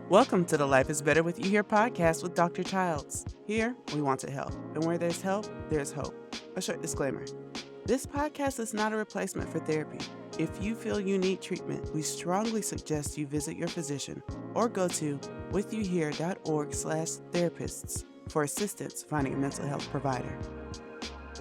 Welcome to the Life is Better With You Here podcast with Dr. Childs. Here, we want to help. And where there's help, there's hope. A short disclaimer. This podcast is not a replacement for therapy. If you feel you need treatment, we strongly suggest you visit your physician or go to withyouhere.org/therapists for assistance finding a mental health provider.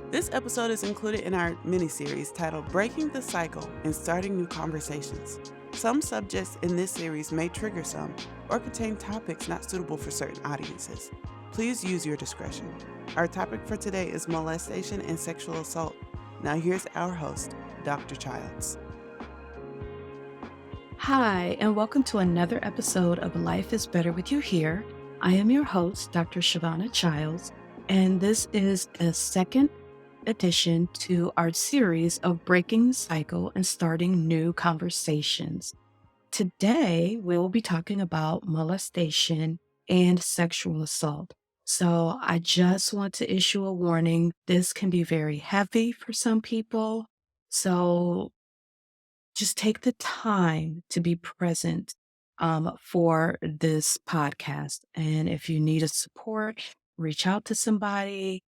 This episode is included in our mini-series titled Breaking the Cycle and Starting New Conversations. Some subjects in this series may trigger some or contain topics not suitable for certain audiences. Please use your discretion. Our topic for today is molestation and sexual assault. Now here's our host, Dr. Childs. Hi, and welcome to another episode of Life is Better With You Here. I am your host, Dr. Childs, and this is a second addition to our series of Breaking the Cycle and Starting New Conversations. Today, we will be talking about molestation and sexual assault. So I just want to issue a warning. This can be very heavy for some people. So just take the time to be present for this podcast. And if you need a support, reach out to somebody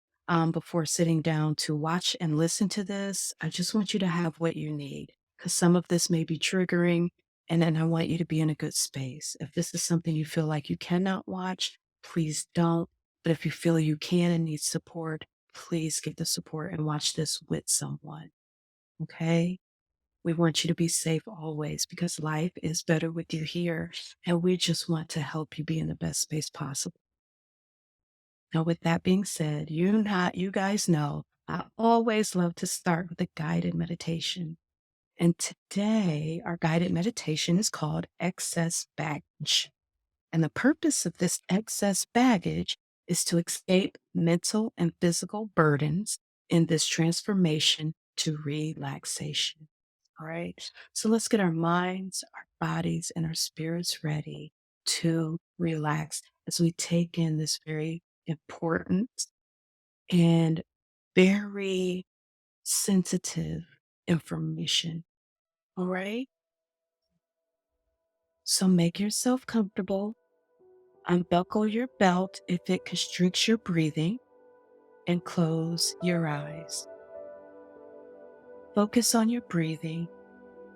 before sitting down to watch and listen to this. I just want you to have what you need because some of this may be triggering. And then I want you to be in a good space. If this is something you feel like you cannot watch, please don't. But if you feel you can and need support, please get the support and watch this with someone. Okay? We want you to be safe always because life is better with you here. And we just want to help you be in the best space possible. Now, with that being said, you guys know I always love to start with a guided meditation. And today, our guided meditation is called Excess Baggage. And the purpose of this excess baggage is to escape mental and physical burdens in this transformation to relaxation. All right. So let's get our minds, our bodies, and our spirits ready to relax as we take in this very important and very sensitive information. All right. So make yourself comfortable. Unbuckle your belt if it constricts your breathing, and close your eyes. Focus on your breathing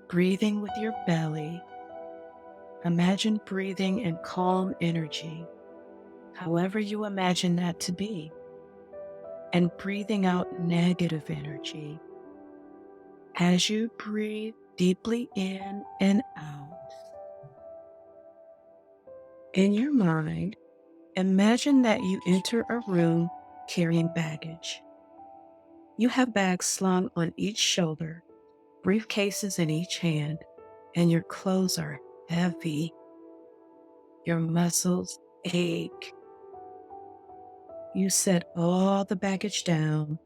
with your belly. Imagine breathing in calm energy, however you imagine that to be, and breathing out negative energy. As you breathe deeply in and out, in your mind, imagine that you enter a room carrying baggage. You have bags slung on each shoulder, briefcases in each hand, and your clothes are heavy. Your muscles ache. You set all the baggage down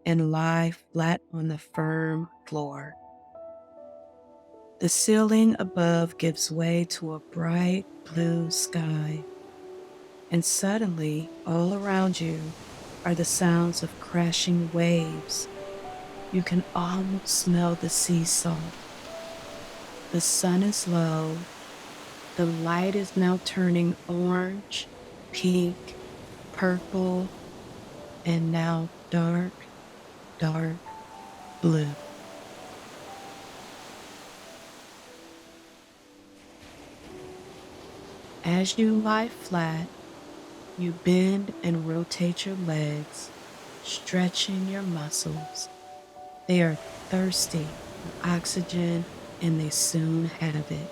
and lie flat on the firm floor. The ceiling above gives way to a bright blue sky, and suddenly all around you are the sounds of crashing waves. You can almost smell the sea salt. The sun is low. The light is now turning orange, pink, purple, and now dark, dark blue. As you lie flat, you bend and rotate your legs, stretching your muscles. They are thirsty for oxygen, and they soon have it.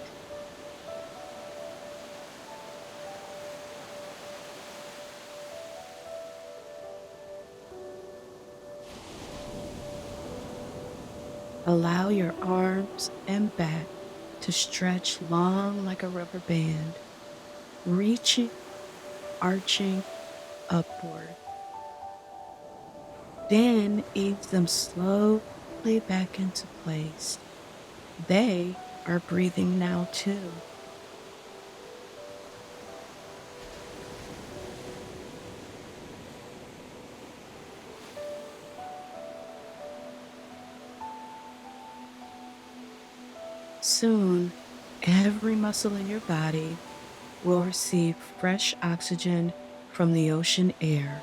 Allow your arms and back to stretch long like a rubber band, reaching, arching upward. Then ease them slowly back into place. They are breathing now too. Soon, every muscle in your body will receive fresh oxygen from the ocean air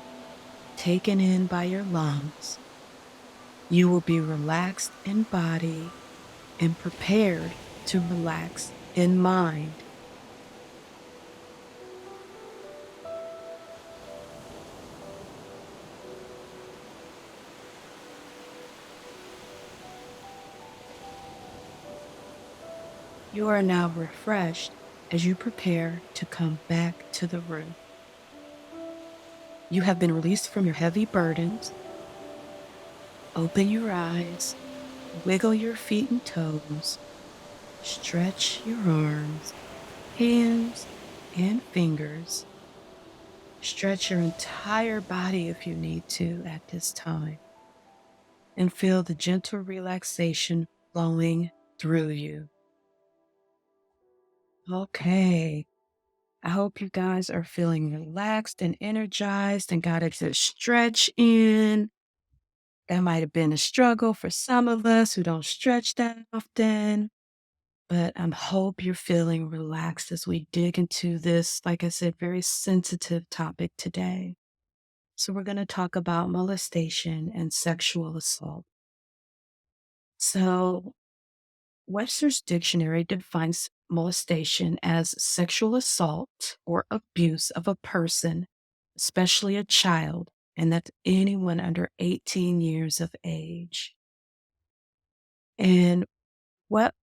taken in by your lungs. You will be relaxed in body and prepared to relax in mind. You are now refreshed as you prepare to come back to the room. You have been released from your heavy burdens. Open your eyes, wiggle your feet and toes, stretch your arms, hands, and fingers. Stretch your entire body if you need to at this time, and feel the gentle relaxation flowing through you. Okay. I hope you guys are feeling relaxed and energized and got a good stretch in. That might have been a struggle for some of us who don't stretch that often, but I hope you're feeling relaxed as we dig into this, like I said, very sensitive topic today. So, we're going to talk about molestation and sexual assault. So, Webster's dictionary defines molestation as sexual assault or abuse of a person, especially a child, and that's anyone under 18 years of age. And what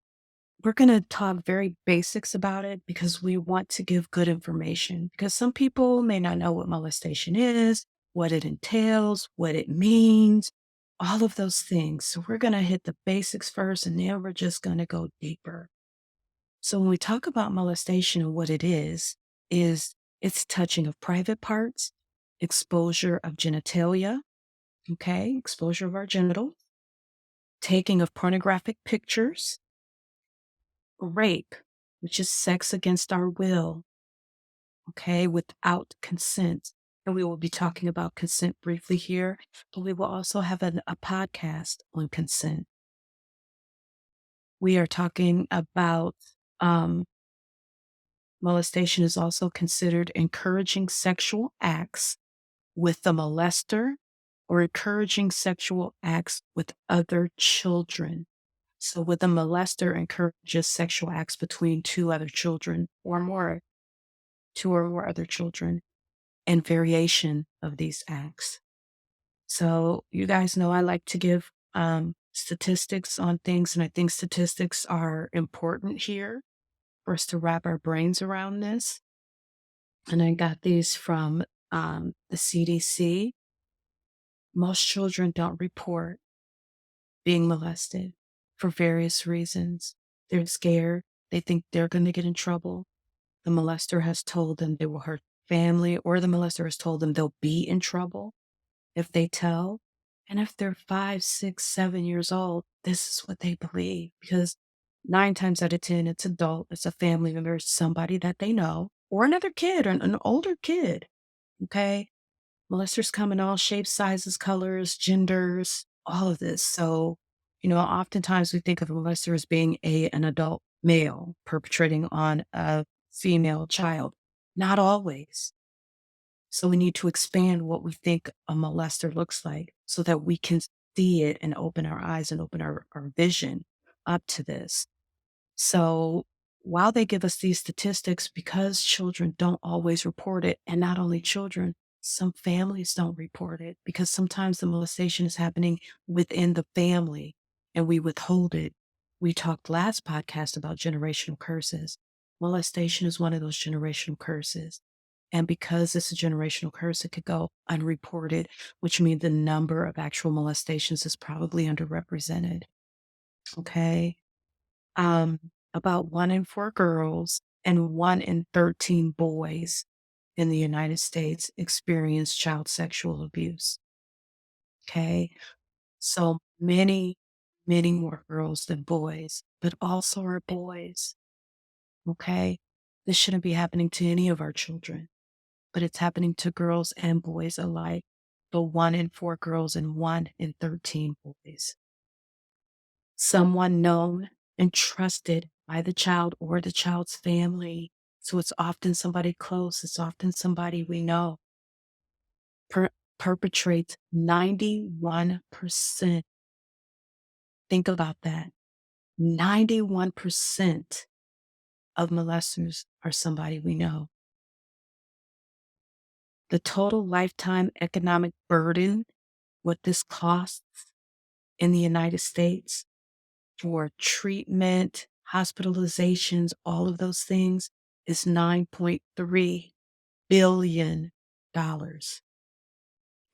we're going to talk very basics about it because we want to give good information because some people may not know what molestation is, what it entails, what it means, all of those things. So we're going to hit the basics first and then we're just going to go deeper. So when we talk about molestation and what it is it's touching of private parts, exposure of genitalia, okay, exposure of our genitals, taking of pornographic pictures, rape, which is sex against our will, okay, without consent. And we will be talking about consent briefly here, but we will also have a podcast on consent. We are talking about molestation is also considered encouraging sexual acts with the molester or encouraging sexual acts with other children. So, with a molester encourages sexual acts between two other children or more, two or more other children, and variation of these acts. So, you guys know I like to give statistics on things, and I think statistics are important here for us to wrap our brains around this. And I got these from the CDC. Most children don't report being molested for various reasons. They're scared. They think they're going to get in trouble. The molester has told them they will hurt family, or the molester has told them they'll be in trouble if they tell. And if they're 5, 6, 7 years old, this is what they believe because 9 times out of 10, it's adult, it's a family member, it's somebody that they know, or another kid, or an older kid. Okay. Molesters come in all shapes, sizes, colors, genders, all of this. So, oftentimes we think of a molester as being an adult male perpetrating on a female child. Not always. So we need to expand what we think a molester looks like so that we can see it and open our eyes and open our vision up to this. So while they give us these statistics, because children don't always report it, and not only children, some families don't report it because sometimes the molestation is happening within the family and we withhold it. We talked last podcast about generational curses. Molestation is one of those generational curses. And because it's a generational curse, it could go unreported, which means the number of actual molestations is probably underrepresented. Okay. Um, about 1 in 4 girls and 1 in 13 boys in the United States experience child sexual abuse. Okay. So many, many more girls than boys, but also our boys. Okay. This shouldn't be happening to any of our children, but it's happening to girls and boys alike. The 1 in 4 girls and 1 in 13 boys. Someone known and trusted by the child or the child's family So it's often somebody close, it's often somebody we know per- perpetrates 91%. Think about that. 91% of molesters are somebody we know. The total lifetime economic burden, what this costs in the United States for treatment, hospitalizations, all of those things is $9.3 billion.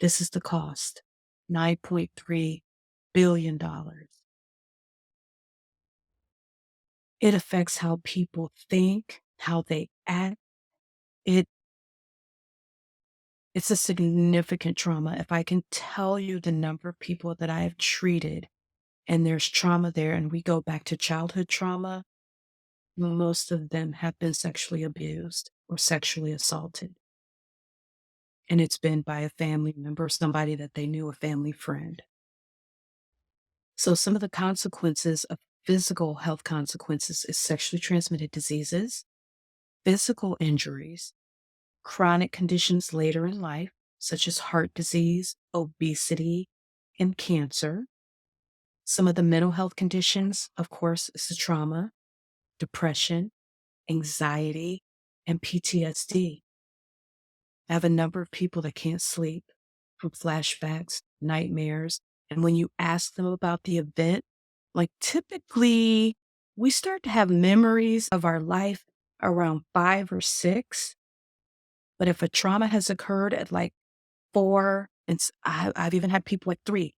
This is the cost, $9.3 billion. It affects how people think, how they act. It it's a significant trauma. If I can tell you the number of people that I have treated and there's trauma there, and we go back to childhood trauma, most of them have been sexually abused or sexually assaulted. And it's been by a family member, somebody that they knew, a family friend. So some of the consequences of physical health consequences is sexually transmitted diseases, physical injuries, chronic conditions later in life, such as heart disease, obesity, and cancer. Some of the mental health conditions, of course, is the trauma, depression, anxiety, and PTSD. I have a number of people that can't sleep from flashbacks, nightmares. And when you ask them about the event, like typically we start to have memories of our life around 5 or 6. But if a trauma has occurred at like 4, and I've even had people at 3,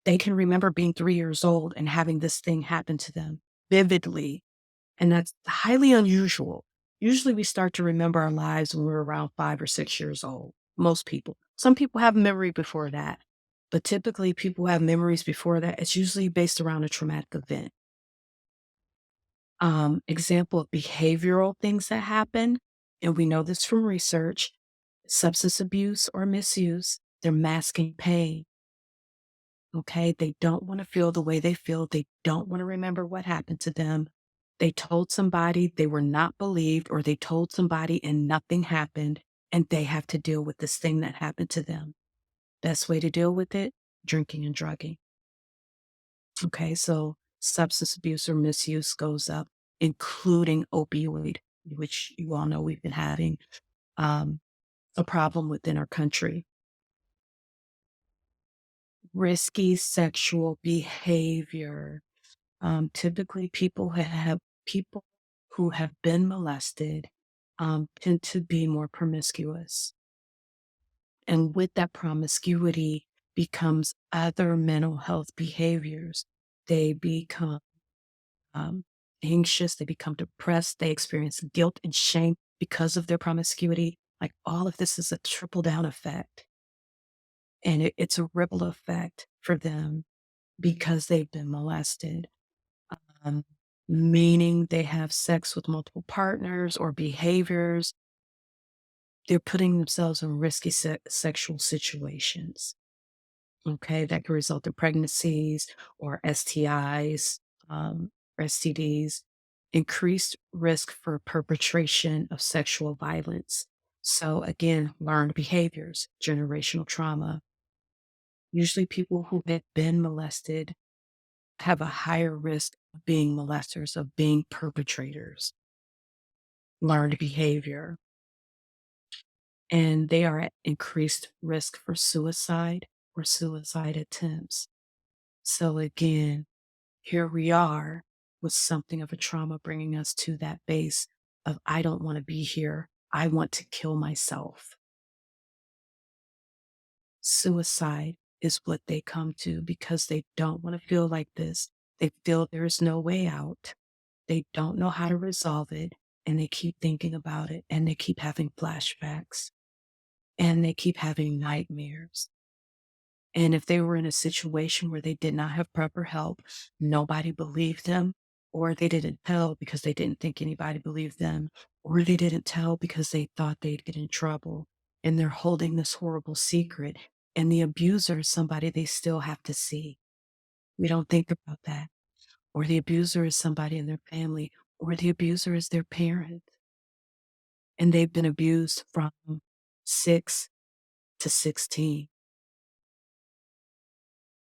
they can remember being 3 years old and having this thing happen to them vividly. And that's highly unusual. Usually we start to remember our lives when we're around 5 or 6 years old. Most people. Some people have memory before that. But typically people who have memories before that. It's usually based around a traumatic event. Example of behavioral things that happen, and we know this from research, substance abuse or misuse, they're masking pain. Okay. They don't want to feel the way they feel. They don't want to remember what happened to them. They told somebody they were not believed, or they told somebody and nothing happened, and they have to deal with this thing that happened to them. Best way to deal with it, drinking and drugging. Okay. So substance abuse or misuse goes up, including opioid, which you all know we've been having um, a problem within our country. Risky sexual behavior. Typically, people who have been molested tend to be more promiscuous, and with that promiscuity becomes other mental health behaviors. They become um, anxious. They become depressed. They experience guilt and shame because of their promiscuity. Like all of this is a trickle down effect, and it's a ripple effect for them because they've been molested. um, Meaning they have sex with multiple partners or behaviors. They're putting themselves in risky sexual situations. Okay, that can result in pregnancies or STIs, or STDs, increased risk for perpetration of sexual violence. So, again, learned behaviors, generational trauma. Usually, people who have been molested have a higher risk of being molesters, of being perpetrators, learned behavior, and they are at increased risk for suicide or suicide attempts. So again, here we are with something of a trauma bringing us to that base of, I don't want to be here. I want to kill myself. Suicide is what they come to because they don't want to feel like this. They feel there is no way out. They don't know how to resolve it, and they keep thinking about it, and they keep having flashbacks, and they keep having nightmares. And if they were in a situation where they did not have proper help, nobody believed them, or they didn't tell because they didn't think anybody believed them, or they didn't tell because they thought they'd get in trouble, and they're holding this horrible secret, and the abuser is somebody they still have to see. We don't think about that. Or the abuser is somebody in their family, or the abuser is their parent. and they've been abused from 6 to 16,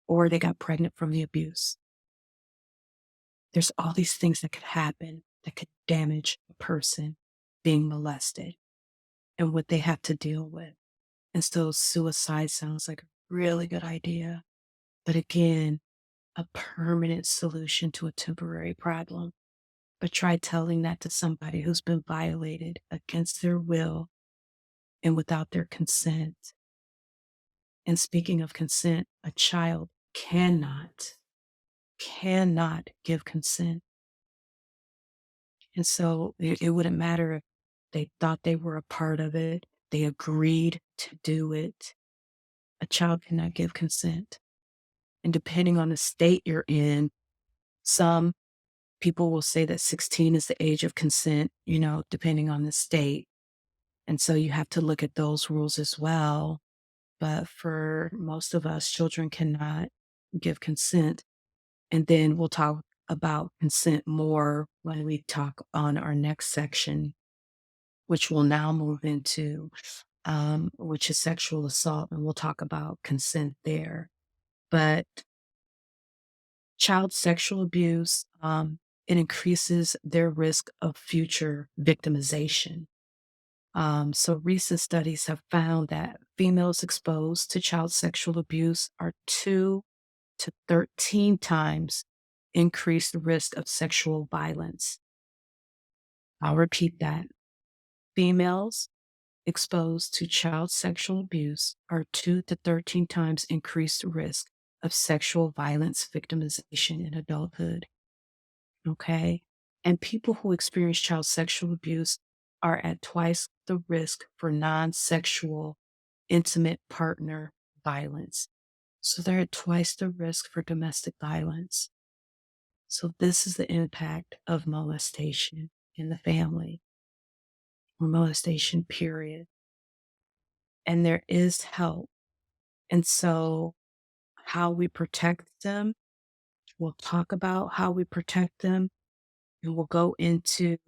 or they got pregnant from the abuse. There's all these things that could happen that could damage a person being molested and what they have to deal with. And so suicide sounds like a really good idea. But again, a permanent solution to a temporary problem. But try telling that to somebody who's been violated against their will and without their consent. And speaking of consent, a child cannot give consent. And so it wouldn't matter if they thought they were a part of it, they agreed to do it. A child cannot give consent. And depending on the state you're in, some people will say that 16 is the age of consent, depending on the state. And so you have to look at those rules as well. But for most of us, children cannot give consent. And then we'll talk about consent more when we talk on our next section, which we'll now move into, which is sexual assault. And we'll talk about consent there. But child sexual abuse, it increases their risk of future victimization. So recent studies have found that females exposed to child sexual abuse are 2 to 13 times increased risk of sexual violence. I'll repeat that. Females exposed to child sexual abuse are 2 to 13 times increased risk of sexual violence victimization in adulthood. Okay? And people who experience child sexual abuse are at twice the risk for non-sexual intimate partner violence. So they're at twice the risk for domestic violence. So this is the impact of molestation in the family, or molestation, period. And there is help. And so how we protect them, we'll talk about how we protect them, and we'll go into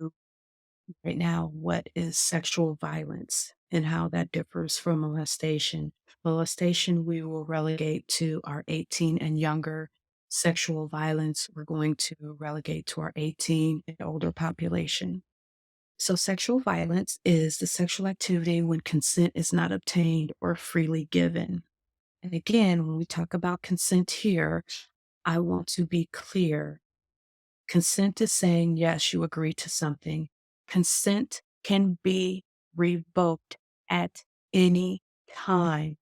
right now what is sexual violence and how that differs from molestation. Molestation, we will relegate to our 18 and younger. Sexual violence, we're going to relegate to our 18 and older population. So, sexual violence is the sexual activity when consent is not obtained or freely given. And again, when we talk about consent here, I want to be clear. Consent is saying, yes, you agree to something. Consent can be revoked at any time.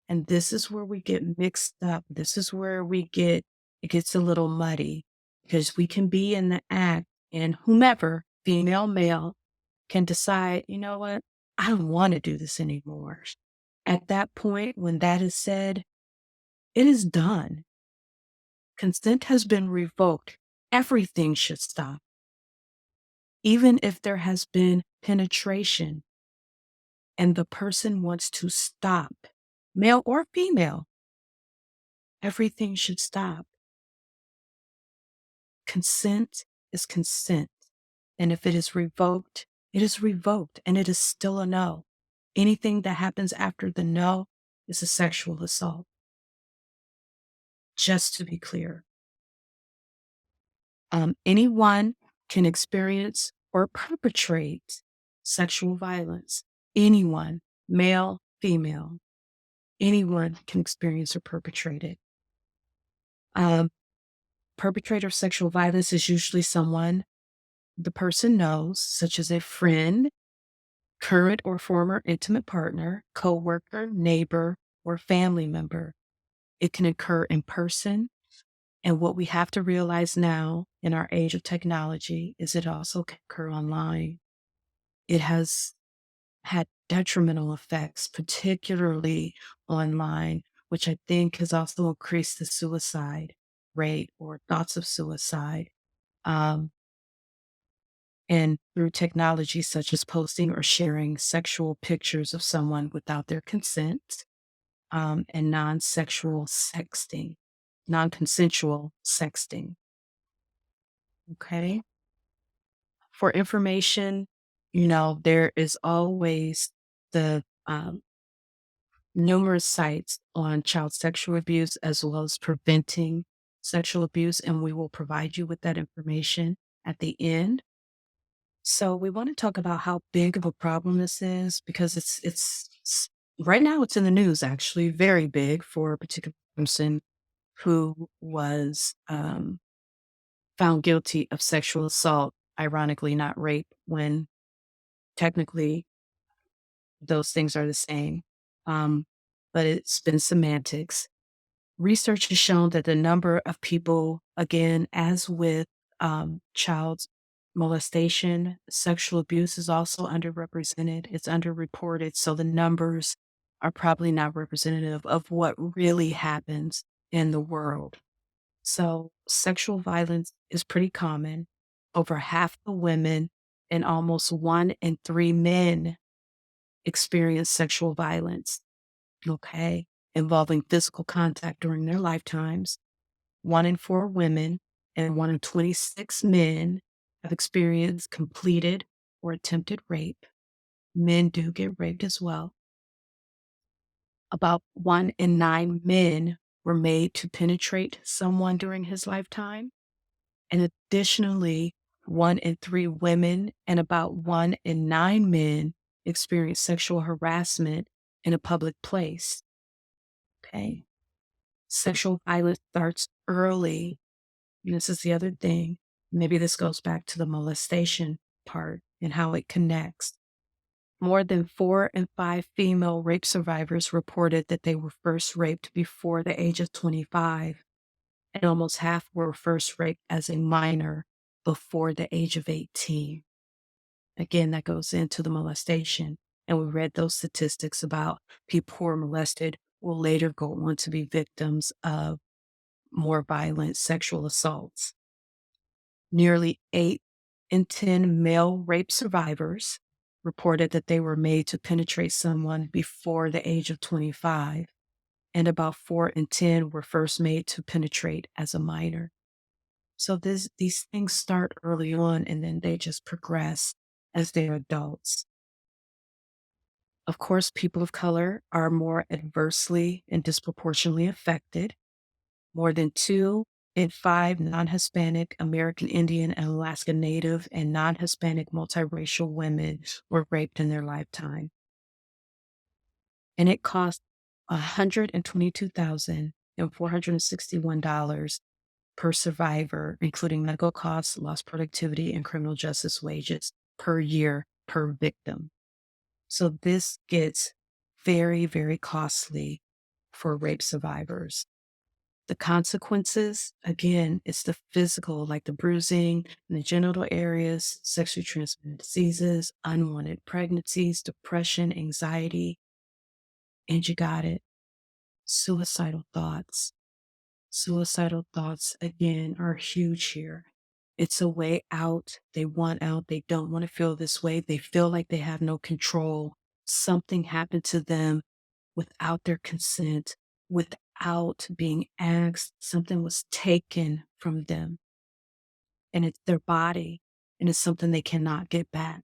And this is where we get mixed up. This is where it gets a little muddy because we can be in the act and whomever, female, male, can decide, you know what? I don't want to do this anymore. At that point, when that is said, it is done. Consent has been revoked. Everything should stop. Even if there has been penetration and the person wants to stop, male or female, everything should stop. Consent is consent. And if it is revoked, it is revoked and it is still a no. Anything that happens after the no is a sexual assault. Just to be clear. Anyone can experience or perpetrate sexual violence. Anyone, male, female, anyone can experience or perpetrate it. Perpetrator of sexual violence is usually someone the person knows, such as a friend, current or former intimate partner, coworker, neighbor, or family member. It can occur in person. And what we have to realize now in our age of technology is it also can occur online. It has had detrimental effects, particularly online, which I think has also increased the suicide rate or thoughts of suicide. And through technology such as posting or sharing sexual pictures of someone without their consent, and non-consensual sexting. Okay. For information There is always the numerous sites on child sexual abuse as well as preventing sexual abuse, and we will provide you with that information at the end. So we want to talk about how big of a problem this is because right now it's in the news actually, very big for a particular person who was found guilty of sexual assault, ironically not rape, when technically those things are the same. Um, but it's been semantics. Research has shown that the number of people, again, as with child molestation, sexual abuse is also underrepresented. It's underreported. So the numbers are probably not representative of what really happens in the world. So sexual violence is pretty common. Over half the women and almost 1 in 3 men experience sexual violence, okay, involving physical contact during their lifetimes. 1 in 4 women and 1 in 26 men have experienced completed or attempted rape. Men do get raped as well. About 1 in 9 men were made to penetrate someone during his lifetime. And additionally, 1 in 3 women and about 1 in 9 men experience sexual harassment in a public place. Okay. Sexual violence starts early. And this is the other thing. Maybe this goes back to the molestation part and how it connects. More than 4 in 5 female rape survivors reported that they were first raped before the age of 25, and almost half were first raped as a minor before the age of 18. Again, that goes into the molestation. And we read those statistics about people who are molested will later go on to be victims of more violent sexual assaults. Nearly 8 in 10 male rape survivors reported that they were made to penetrate someone before the age of 25, and about 4 in 10 were first made to penetrate as a minor. So these things start early on and then they just progress as they're adults. Of course, people of color are more adversely and disproportionately affected. More than 2 in 5 non Hispanic, American Indian, and Alaska Native, and non Hispanic multiracial women were raped in their lifetime. And it cost $122,461 per survivor, including medical costs, lost productivity, and criminal justice wages per year per victim. So this gets very, very costly for rape survivors. The consequences, again, it's the physical, like the bruising in the genital areas, sexually transmitted diseases, unwanted pregnancies, depression, anxiety, and you got it, suicidal thoughts. Suicidal thoughts, again, are huge here. It's a way out. They want out. They don't want to feel this way. They feel like they have no control. Something happened to them without their consent, without being asked. Something was taken from them, and it's their body, and it's something they cannot get back.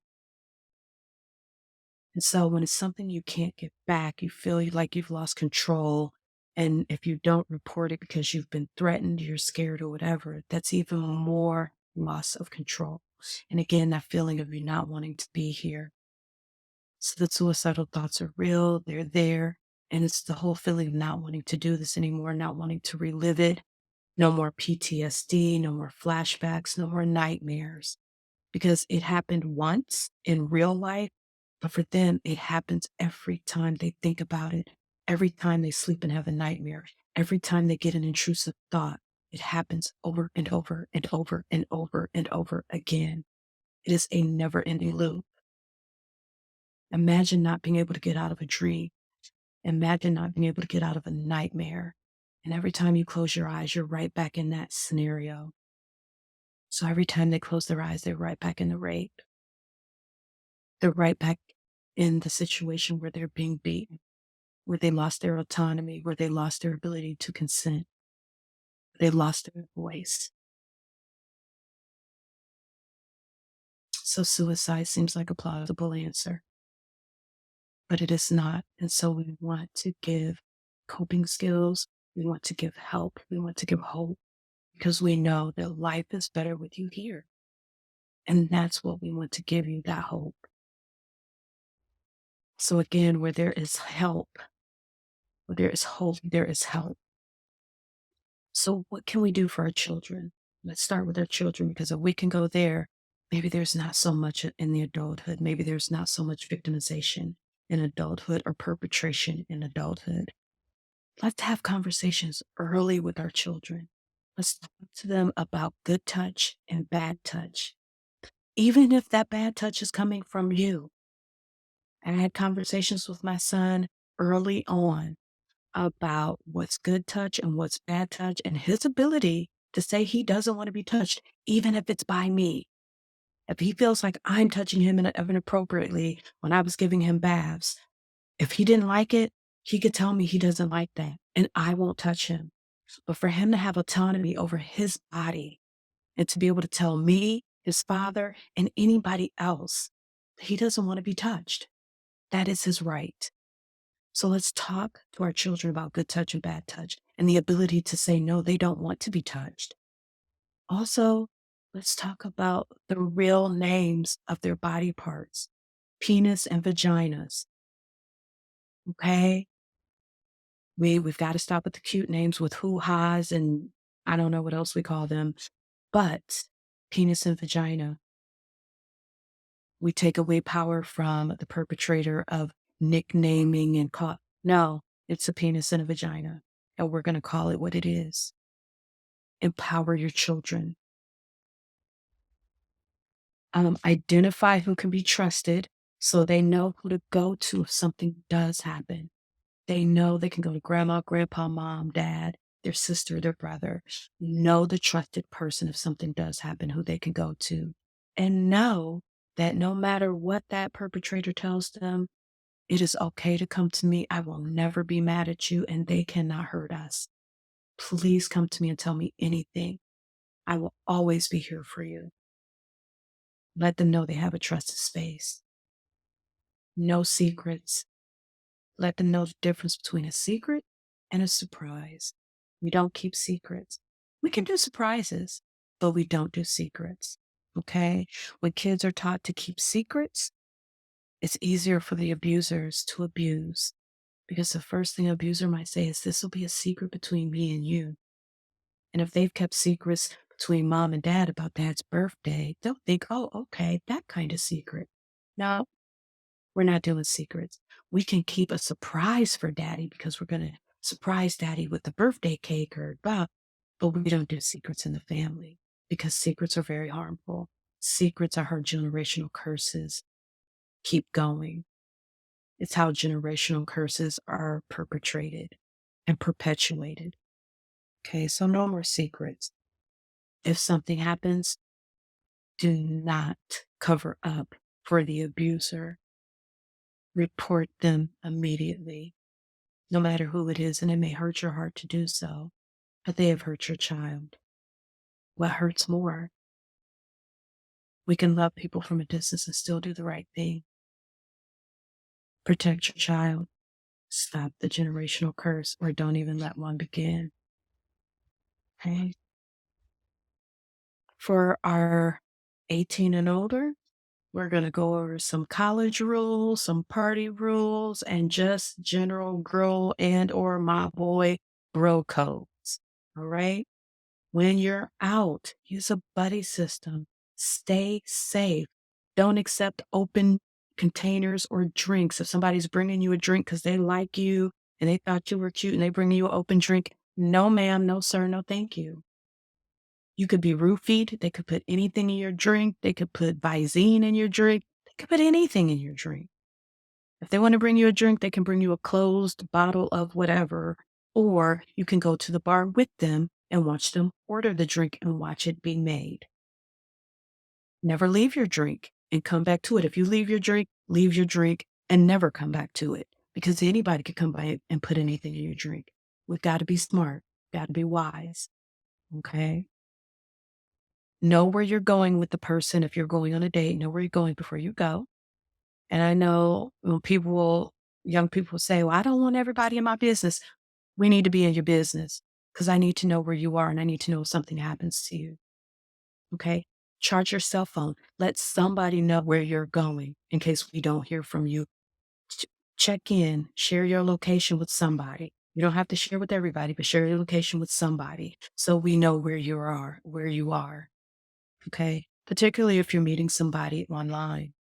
And so when it's something you can't get back, you feel like you've lost control. And if you don't report it because you've been threatened, you're scared or whatever, that's even more loss of control. And again, that feeling of you not wanting to be here. So the suicidal thoughts are real, they're there. And it's the whole feeling of not wanting to do this anymore, not wanting to relive it. No more PTSD, no more flashbacks, no more nightmares. Because it happened once in real life, but for them, it happens every time they think about it, every time they sleep and have a nightmare, every time they get an intrusive thought. It happens over and over and over and over and over again. It is a never ending loop. Imagine not being able to get out of a dream. Imagine not being able to get out of a nightmare. And every time you close your eyes, you're right back in that scenario. So every time they close their eyes, they're right back in the rape. They're right back in the situation where they're being beaten, where they lost their autonomy, where they lost their ability to consent, they lost their voice. So suicide seems like a plausible answer, but it is not. And so we want to give coping skills. We want to give help. We want to give hope because we know that life is better with you here. And that's what we want to give you, that hope. So again, where there is help, where there is hope, there is help. So what can we do for our children? Let's start with our children because if we can go there, maybe there's not so much in the adulthood. Maybe there's not so much victimization in adulthood or perpetration in adulthood. Let's have conversations early with our children. Let's talk to them about good touch and bad touch. Even if that bad touch is coming from you. I had conversations with my son early on about what's good touch and what's bad touch and his ability to say he doesn't want to be touched, even if it's by me. If he feels like I'm touching him inappropriately when I was giving him baths, if he didn't like it, he could tell me he doesn't like that and I won't touch him. But for him to have autonomy over his body and to be able to tell me, his father, and anybody else that he doesn't want to be touched, that is his right. So let's talk to our children about good touch and bad touch and the ability to say no, they don't want to be touched. Also, let's talk about the real names of their body parts, penis and vaginas. Okay? We've got to stop with the cute names with hoo-has and I don't know what else we call them, but penis and vagina. We take away power from the perpetrator of nicknaming and call. No, it's a penis and a vagina, and we're going to call it what it is. Empower your children. Identify who can be trusted so they know who to go to if something does happen. They know they can go to grandma, grandpa, mom, dad, their sister, their brother. Know the trusted person if something does happen, who they can go to. And know that no matter what that perpetrator tells them, it is okay to come to me. I will never be mad at you, and they cannot hurt us. Please come to me and tell me anything. I will always be here for you. Let them know they have a trusted space. No secrets. Let them know the difference between a secret and a surprise. We don't keep secrets. We can do surprises, but we don't do secrets. Okay? When kids are taught to keep secrets, it's easier for the abusers to abuse because the first thing an abuser might say is, this will be a secret between me and you. And if they've kept secrets between mom and dad about dad's birthday, they'll think, oh, okay, that kind of secret. No, we're not doing secrets. We can keep a surprise for daddy because we're going to surprise daddy with the birthday cake or blah, but we don't do secrets in the family because secrets are very harmful. Secrets are how generational curses keep going. It's how generational curses are perpetrated and perpetuated. Okay, so no more secrets. If something happens, do not cover up for the abuser. Report them immediately, no matter who it is, and it may hurt your heart to do so, but they have hurt your child. What hurts more? We can love people from a distance and still do the right thing. Protect your child. Stop the generational curse, or don't even let one begin. Okay? For our 18 and older, we're going to go over some college rules, some party rules, and just general girl and or my boy bro codes. All right? When you're out, use a buddy system. Stay safe. Don't accept open containers or drinks. If somebody's bringing you a drink because they like you and they thought you were cute and they bring you an open drink, no ma'am, no sir, no thank you. You could be roofied. They could put anything in your drink. They could put Visine in your drink. They could put anything in your drink. If they want to bring you a drink, they can bring you a closed bottle of whatever, or you can go to the bar with them and watch them order the drink and watch it be made. Never leave your drink and come back to it. If you leave your drink and never come back to it because anybody could come by and put anything in your drink. We've got to be smart, got to be wise. Okay. Know where you're going with the person. If you're going on a date, know where you're going before you go. And I know when young people say, well, I don't want everybody in my business. We need to be in your business because I need to know where you are and I need to know if something happens to you. Okay. Charge your cell phone. Let somebody know where you're going in case we don't hear from you. Ch- Check in, share your location with somebody. You don't have to share with everybody, but share your location with somebody so we know where you are. Okay. Particularly if you're meeting somebody online.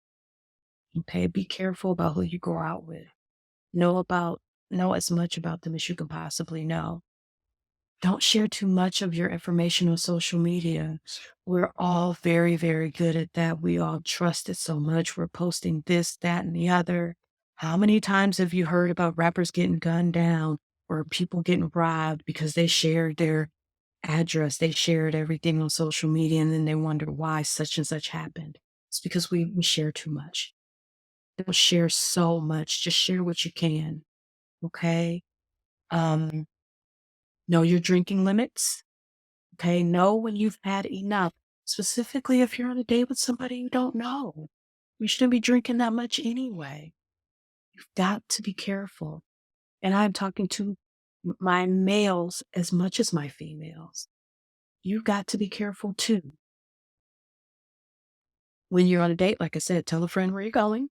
Okay. Be careful about who you go out with. Know as much about them as you can possibly know. Don't share too much of your information on social media. We're all very, very good at that. We all trust it so much. We're posting this, that, and the other. How many times have you heard about rappers getting gunned down or people getting robbed because they shared their address? They shared everything on social media and then they wonder why such and such happened. It's because we share too much. Don't share so much. Just share what you can. Okay. Um, know your drinking limits. Okay. Know when you've had enough, specifically if you're on a date with somebody you don't know. You shouldn't be drinking that much anyway. You've got to be careful. And I'm talking to my males as much as my females. You've got to be careful too. When you're on a date, like I said, tell a friend where you're going.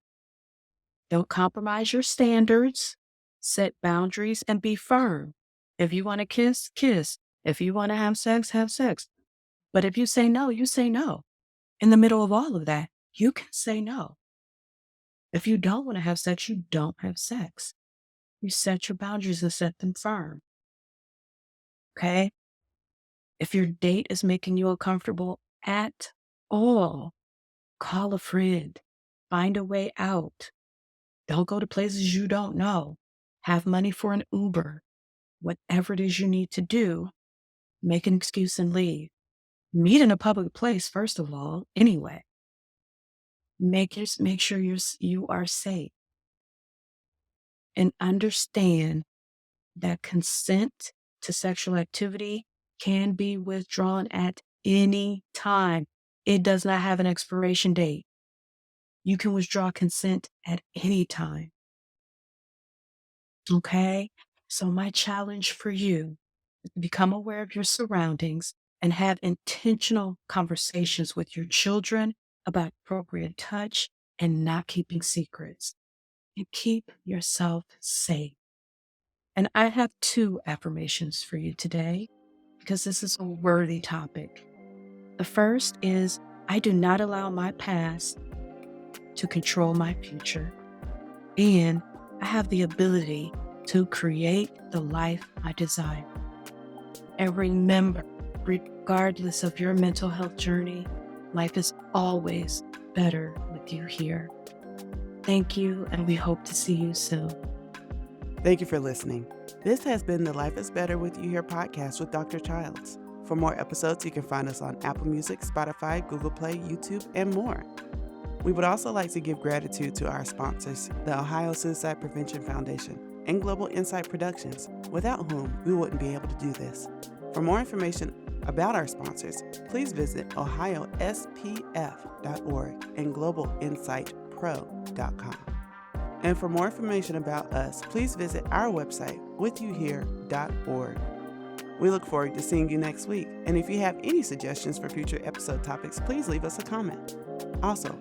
Don't compromise your standards. Set boundaries and be firm. If you want to kiss, kiss. If you want to have sex. But if you say no, you say no. In the middle of all of that, you can say no. If you don't want to have sex, you don't have sex. You set your boundaries and set them firm. Okay? If your date is making you uncomfortable at all, call a friend. Find a way out. Don't go to places you don't know. Have money for an Uber. Whatever it is you need to do, make an excuse and leave. Meet in a public place, first of all, anyway. Make sure you are safe. And understand that consent to sexual activity can be withdrawn at any time. It does not have an expiration date. You can withdraw consent at any time. Okay? So my challenge for you is to become aware of your surroundings and have intentional conversations with your children about appropriate touch and not keeping secrets. And keep yourself safe. And I have 2 affirmations for you today because this is a worthy topic. The first is, I do not allow my past to control my future, and I have the ability to create the life I desire. And remember, regardless of your mental health journey, life is always better with you here. Thank you, and we hope to see you soon. Thank you for listening. This has been the Life is Better With You Here podcast with Dr. Childs. For more episodes, you can find us on Apple Music, Spotify, Google Play, YouTube, and more. We would also like to give gratitude to our sponsors, the Ohio Suicide Prevention Foundation and Global Insight Productions, without whom we wouldn't be able to do this. For more information about our sponsors, please visit ohiospf.org and globalinsightpro.com. And for more information about us, please visit our website, withyouhere.org. We look forward to seeing you next week. And if you have any suggestions for future episode topics, please leave us a comment. Also,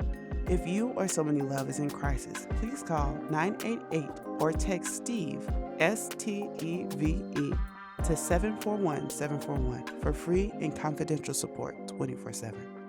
if you or someone you love is in crisis, please call 988 or text Steve, STEVE, to 741-741 for free and confidential support 24/7.